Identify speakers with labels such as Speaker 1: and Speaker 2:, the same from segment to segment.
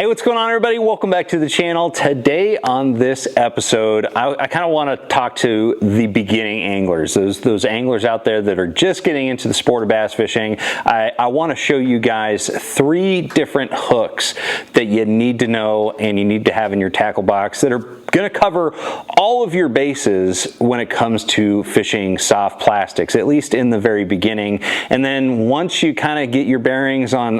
Speaker 1: Hey, what's going on, everybody? Welcome back to the channel. Today on this episode, I kind of want to talk to the beginning anglers, those anglers out there that are just getting into the sport of bass fishing. I want to show you guys 3 different hooks that you need to know and you need to have in your tackle box that are going to cover all of your bases when it comes to fishing soft plastics, at least in the very beginning. And then once you kind of get your bearings on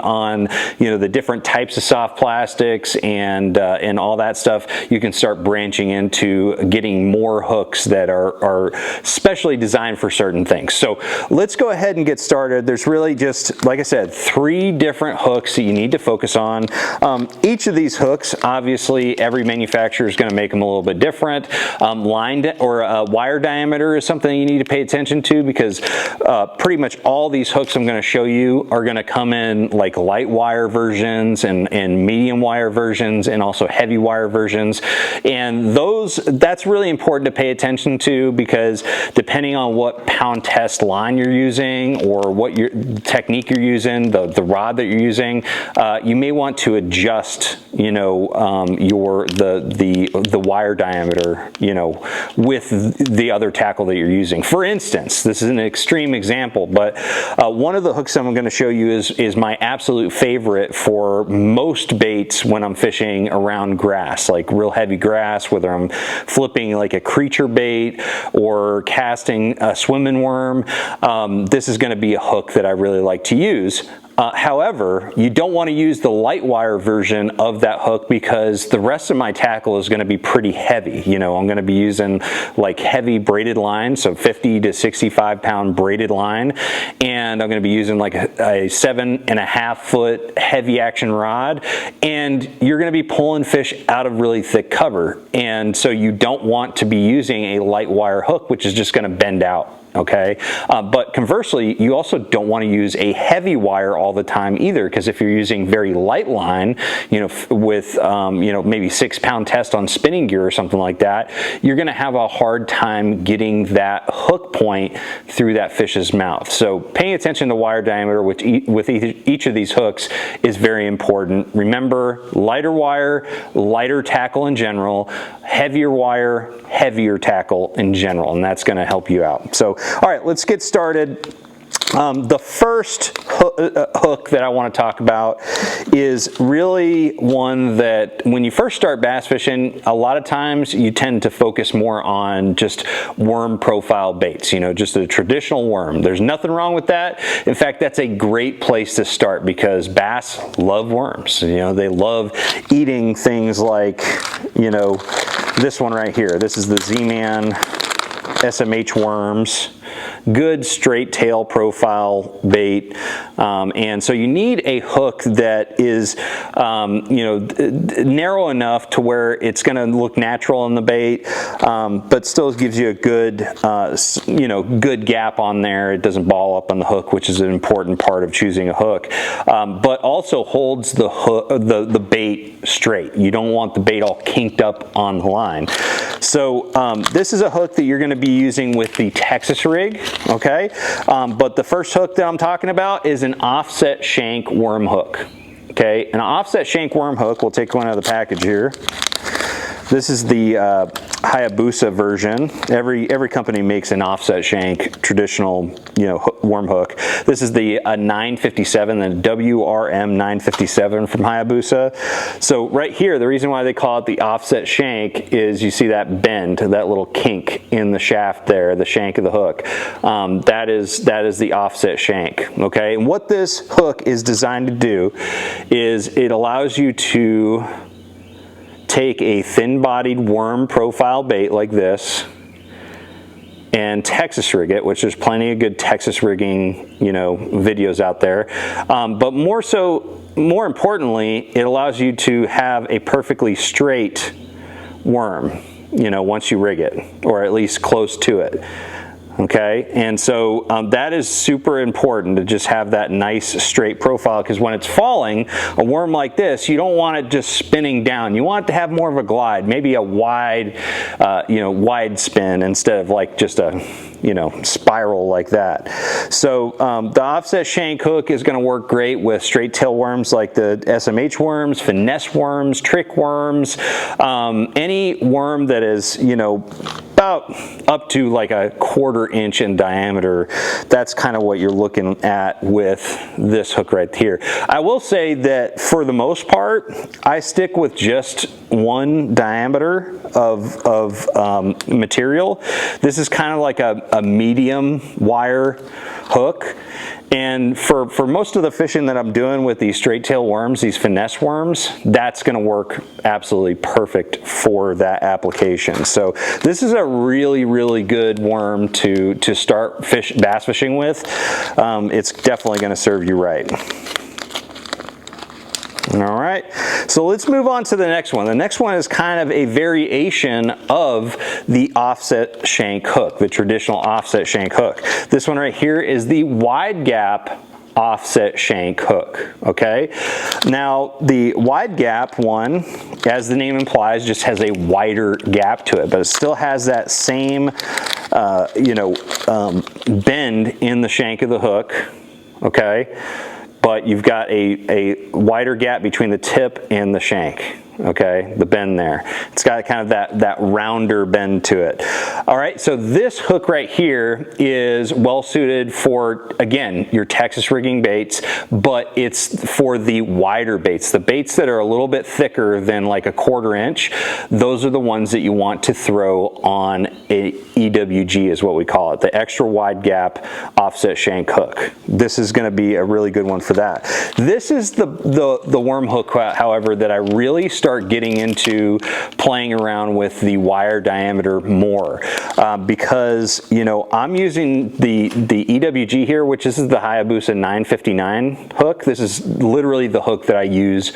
Speaker 1: the different types of soft plastics and all that stuff, you can start branching into getting more hooks that are specially designed for certain things. So let's go ahead and get started. There's really just, like I said, 3 different hooks that you need to focus on. Each of these hooks, obviously, every manufacturer is going to make them a little bit different. Wire diameter is something you need to pay attention to, because pretty much all these hooks I'm going to show you are going to come in like light wire versions and medium wire versions and also heavy wire versions. And that's really important to pay attention to, because depending on what pound test line you're using or what your technique you're using, the rod that you're using, you may want to adjust the wire diameter with the other tackle that you're using. For instance, this is an extreme example, but one of the hooks I'm going to show you is my absolute favorite for most baits when I'm fishing around grass, like real heavy grass, whether I'm flipping like a creature bait or casting a swimming worm. This is going to be a hook that I really like to use. However, you don't want to use the light wire version of that hook, because the rest of my tackle is going to be pretty heavy. I'm going to be using like heavy braided line, so 50 to 65 pound braided line, and I'm going to be using like a 7.5 foot heavy action rod, and you're going to be pulling fish out of really thick cover, and so you don't want to be using a light wire hook, which is just going to bend out. Okay, but conversely, you also don't want to use a heavy wire all the time either, because if you're using very light line, with maybe 6 pound test on spinning gear or something like that, you're going to have a hard time getting that hook point through that fish's mouth. So paying attention to wire diameter with each of these hooks is very important. Remember, lighter wire, lighter tackle in general; heavier wire, heavier tackle in general, and that's going to help you out. So all right, let's get started. The first hook that I want to talk about is really one that when you first start bass fishing, a lot of times you tend to focus more on just worm profile baits, just a traditional worm. There's nothing wrong with that. In fact, that's a great place to start, because bass love worms. They love eating things like, this one right here. This is the Z-Man SMH worms. Good straight tail profile bait, and so you need a hook that is narrow enough to where it's going to look natural in the bait, but still gives you a good good gap on there. It doesn't ball up on the hook, which is an important part of choosing a hook, but also holds the hook, the bait straight. You don't want the bait all kinked up on the line. So this is a hook that you're going to be using with the Texas rig. Okay, but the first hook that I'm talking about is an offset shank worm hook. Okay, an offset shank worm hook, we'll take one out of the package here. This is the Hayabusa version. Every company makes an offset shank traditional worm hook. This is the 957, the WRM 957 from Hayabusa. So right here, the reason why they call it the offset shank is you see that bend, that little kink in the shaft there, the shank of the hook. That is the offset shank. Okay, and what this hook is designed to do is it allows you to take a thin-bodied worm profile bait like this and Texas rig it, which there's plenty of good Texas rigging videos out there, but more importantly, it allows you to have a perfectly straight worm once you rig it, or at least close to it. Okay, and so that is super important to just have that nice straight profile, because when it's falling, a worm like this, you don't want it just spinning down. You want it to have more of a glide, maybe a wide, wide spin instead of like just a, spiral like that. So the offset shank hook is going to work great with straight tail worms like the SMH worms, finesse worms, trick worms, any worm that is, about up to like a 1/4 inch in diameter. That's kind of what you're looking at with this hook right here. I will say that for the most part, I stick with just one diameter of material. This is kind of like a medium wire hook. And for most of the fishing that I'm doing with these straight tail worms, these finesse worms, that's going to work absolutely perfect for that application. So this is a really, really good worm to start bass fishing with. It's definitely going to serve you right. All right, so let's move on to the next one. The next one is kind of a variation of the offset shank hook, the traditional offset shank hook. This one right here is the wide gap offset shank hook. Okay, now the wide gap one, as the name implies, just has a wider gap to it, but it still has that same bend in the shank of the hook. Okay, but you've got a wider gap between the tip and the shank. Okay, the bend there. It's got kind of that rounder bend to it. All right, so this hook right here is well suited for, again, your Texas rigging baits, but it's for the wider baits. The baits that are a little bit thicker than like a 1/4 inch, those are the ones that you want to throw on a EWG, is what we call it, the extra wide gap offset shank hook. This is going to be a really good one for that. This is the worm hook, however, that I really start getting into playing around with the wire diameter more, because I'm using the EWG here, which is the Hayabusa 959 hook. This is literally the hook that I use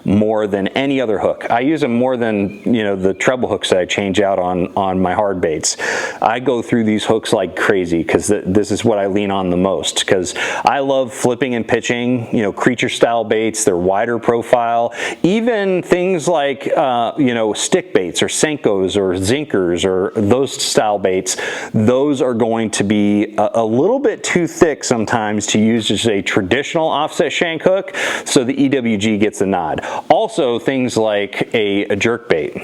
Speaker 1: more than any other hook. I use them more than the treble hooks that I change out on my hard baits. I go through these hooks like crazy because this is what I lean on the most, because I love flipping and pitching creature style baits. They're wider profile, even things like stick baits or Senkos or Zinkers or those style baits. Those are going to be a little bit too thick sometimes to use just a traditional offset shank hook, so the EWG gets a nod. Also, things like a jerk bait.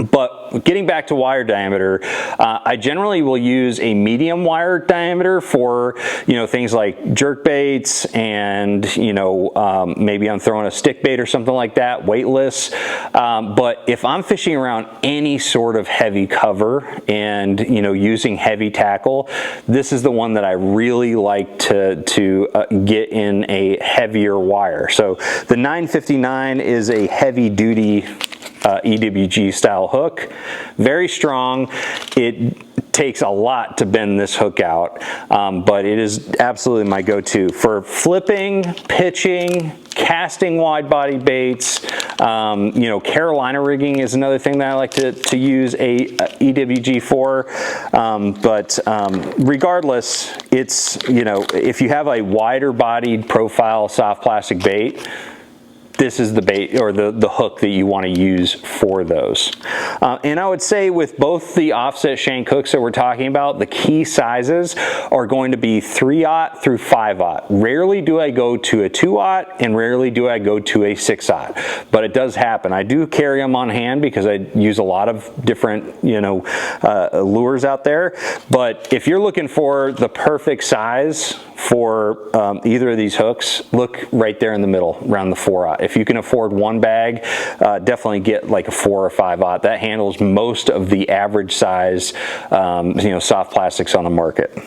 Speaker 1: But getting back to wire diameter, I generally will use a medium wire diameter for things like jerk baits, and maybe I'm throwing a stick bait or something like that, weightless. But if I'm fishing around any sort of heavy cover and using heavy tackle, this is the one that I really like to get in a heavier wire. So the 959 is a heavy duty EWG style hook, very strong. It takes a lot to bend this hook out, but it is absolutely my go-to for flipping, pitching, casting wide body baits. Carolina rigging is another thing that I like to use a EWG for, but regardless, it's if you have a wider bodied profile soft plastic bait, this is the bait or the hook that you want to use for those. And I would say with both the offset shank hooks that we're talking about, the key sizes are going to be 3/0 through 5/0. Rarely do I go to a 2/0 and rarely do I go to a 6/0, but it does happen. I do carry them on hand because I use a lot of different lures out there. But if you're looking for the perfect size for either of these hooks, look right there in the middle around the 4/0. If you can afford one bag, definitely get like a 4 or 5/0. That handles most of the average size soft plastics on the market.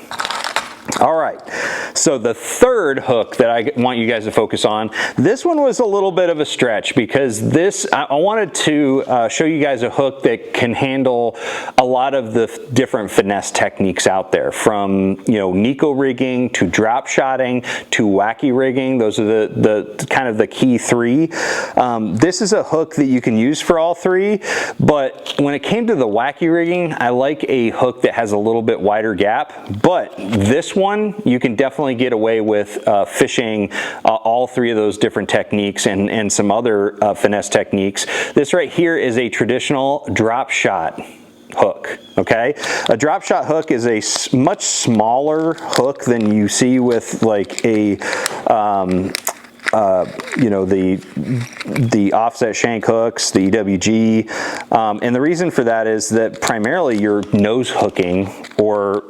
Speaker 1: All right, so the third hook that I want you guys to focus on, this one was a little bit of a stretch because this, I wanted to show you guys a hook that can handle a lot of the different finesse techniques out there, from, you know, Nico rigging to drop shotting to wacky rigging. Those are the kind of the key three. This is a hook that you can use for all three, but when it came to the wacky rigging, I like a hook that has a little bit wider gap, but this one you can definitely get away with fishing all three of those different techniques and some other finesse techniques. This right here is a traditional drop shot hook. Okay, a drop shot hook is a much smaller hook than you see with like a you know, the offset shank hooks, the EWG, and the reason for that is that primarily you're nose hooking or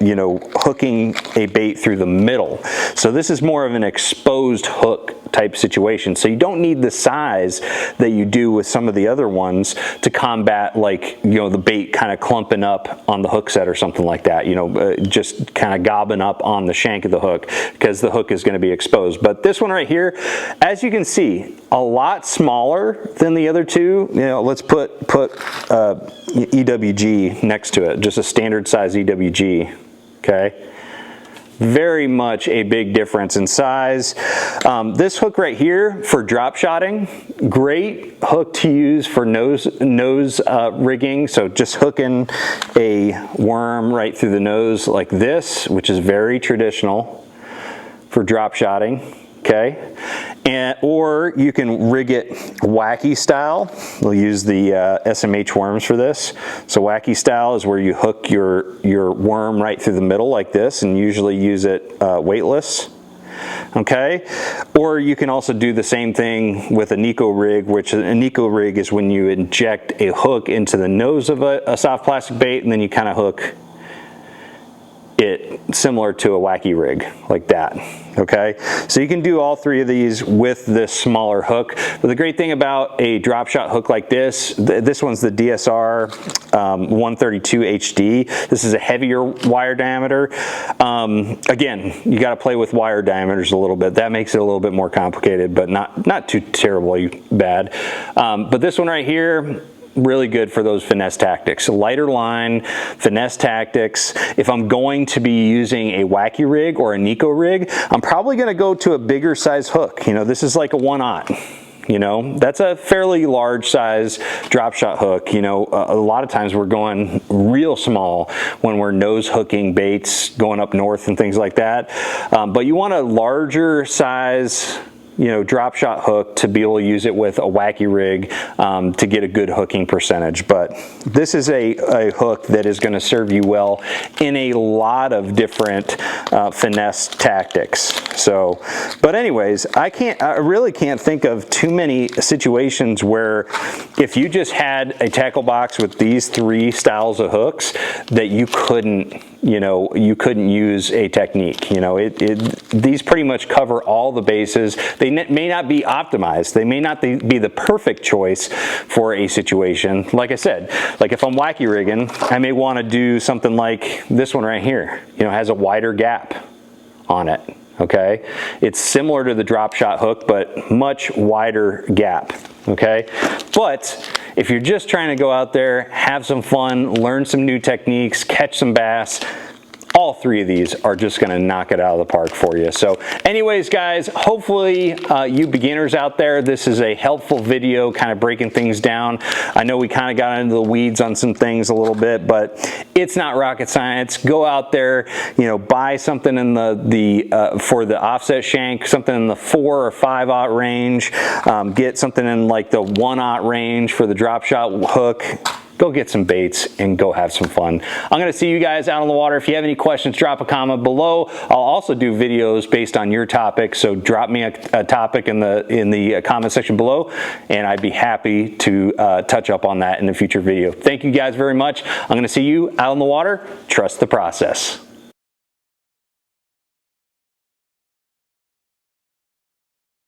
Speaker 1: you know, hooking a bait through the middle. So this is more of an exposed hook type situation. So you don't need the size that you do with some of the other ones to combat, like, you know, the bait kind of clumping up on the hook set or something like that, you know, just kind of gobbing up on the shank of the hook because the hook is going to be exposed. But this one right here, as you can see, a lot smaller than the other two. You know, let's put EWG next to it, just a standard size EWG. Okay, very much a big difference in size. This hook right here for drop shotting, great hook to use for nose rigging. So just hooking a worm right through the nose like this, which is very traditional for drop shotting. Okay, or you can rig it wacky style. We'll use the SMH worms for this. So wacky style is where you hook your worm right through the middle like this, and usually use it weightless. Okay, or you can also do the same thing with a Nico rig, which a Nico rig is when you inject a hook into the nose of a soft plastic bait, and then you kind of hook it similar to a wacky rig like that. Okay, so you can do all three of these with this smaller hook. But the great thing about a drop shot hook like this one's the DSR 132 HD. This is a heavier wire diameter. Again, you got to play with wire diameters a little bit. That makes it a little bit more complicated, but not too terribly bad. But this one right here, really good for those finesse tactics. Lighter line, finesse tactics. If I'm going to be using a wacky rig or a Nico rig, I'm probably going to go to a bigger size hook. You know, this is like a 1/0. You know, that's a fairly large size drop shot hook. You know, a lot of times we're going real small when we're nose hooking baits going up north and things like that. But you want a larger size, you know, drop shot hook to be able to use it with a wacky rig to get a good hooking percentage. But this is a hook that is going to serve you well in a lot of different finesse tactics. So, but anyways, I really can't think of too many situations where if you just had a tackle box with these three styles of hooks that you couldn't, you know, you couldn't use a technique. You know, these pretty much cover all the bases. They may not be optimized. They may not be the perfect choice for a situation. Like I said, like if I'm wacky rigging, I may want to do something like this one right here. You know, has a wider gap on it. Okay, it's similar to the drop shot hook, but much wider gap. Okay, but if you're just trying to go out there, have some fun, learn some new techniques, catch some bass, all three of these are just going to knock it out of the park for you. So anyways, guys, hopefully you beginners out there, this is a helpful video kind of breaking things down. I know we kind of got into the weeds on some things a little bit, but it's not rocket science. Go out there, you know, buy something in for the offset shank, something in the 4 or 5/0 range. Get something in like the 1/0 range for the drop shot hook. Go get some baits and go have some fun. I'm going to see you guys out on the water. If you have any questions, drop a comment below. I'll also do videos based on your topic, so drop me a topic in the comment section below, and I'd be happy to touch up on that in a future video. Thank you guys very much. I'm going to see you out on the water. Trust the process.